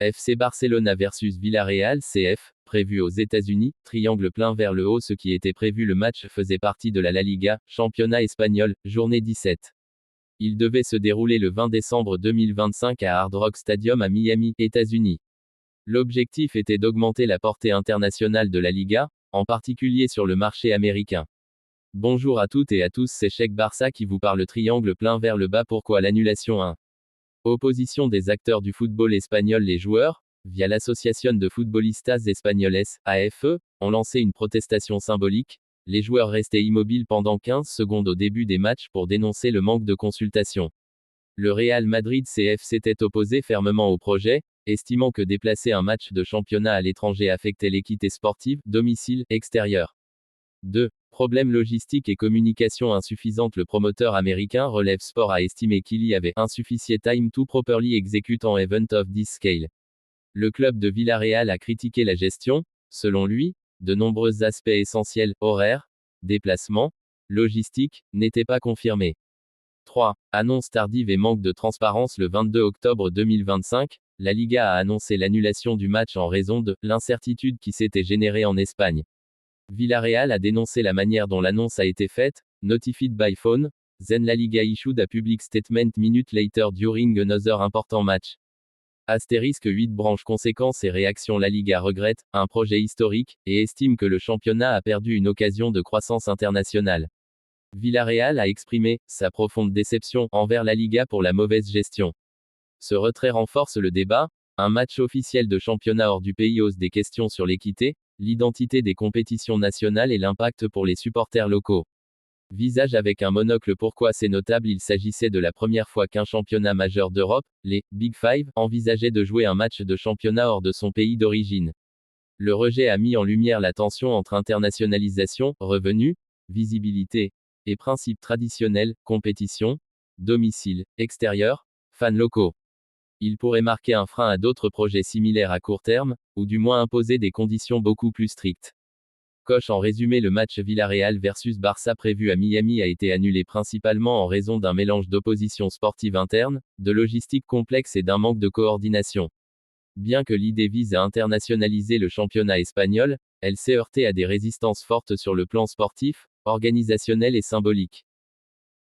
FC Barcelona versus Villarreal CF, prévu aux États-Unis, triangle plein vers le haut. Ce qui était prévu, le match faisait partie de la Liga, championnat espagnol, journée 17. Il devait se dérouler le 20 décembre 2025 à Hard Rock Stadium à Miami, États-Unis. L'objectif était d'augmenter la portée internationale de la Liga, en particulier sur le marché américain. Bonjour à toutes et à tous, c'est Cheikh Barça qui vous parle. Triangle plein vers le bas. Pourquoi l'annulation 1? Opposition des acteurs du football espagnol. Les joueurs, via l'Associación de Futbolistas Españoles, AFE, ont lancé une protestation symbolique. Les joueurs restaient immobiles pendant 15 secondes au début des matchs pour dénoncer le manque de consultation. Le Real Madrid CF s'était opposé fermement au projet, estimant que déplacer un match de championnat à l'étranger affectait l'équité sportive, domicile, extérieur. 2. Problème logistique et communication insuffisante. Le promoteur américain Relève Sport a estimé qu'il y avait insufficient time to properly execute an event of this scale. Le club de Villarreal a critiqué la gestion. Selon lui, de nombreux aspects essentiels, horaires, déplacements, logistique, n'étaient pas confirmés. 3. Annonce tardive et manque de transparence. Le 22 octobre 2025, la Liga a annoncé l'annulation du match en raison de l'incertitude qui s'était générée en Espagne. Villarreal a dénoncé la manière dont l'annonce a été faite. Notified by phone, then la Liga issued a public statement minute later during another important match. Astérisque 8 branches. Conséquences et réactions. La Liga regrette un projet historique et estime que le championnat a perdu une occasion de croissance internationale. Villarreal a exprimé sa profonde déception envers la Liga pour la mauvaise gestion. Ce retrait renforce le débat. Un match officiel de championnat hors du pays ose des questions sur l'équité, l'identité des compétitions nationales et l'impact pour les supporters locaux. Visage avec un monocle. Pourquoi c'est notable? Il s'agissait de la première fois qu'un championnat majeur d'Europe, les Big Five, envisageait de jouer un match de championnat hors de son pays d'origine. Le rejet a mis en lumière la tension entre internationalisation, revenus, visibilité, et principes traditionnels, compétition, domicile, extérieur, fans locaux. Il pourrait marquer un frein à d'autres projets similaires à court terme, ou du moins imposer des conditions beaucoup plus strictes. Coche. En résumé, le match Villarreal versus Barça prévu à Miami a été annulé principalement en raison d'un mélange d'opposition sportive interne, de logistique complexe et d'un manque de coordination. Bien que l'idée vise à internationaliser le championnat espagnol, elle s'est heurtée à des résistances fortes sur le plan sportif, organisationnel et symbolique.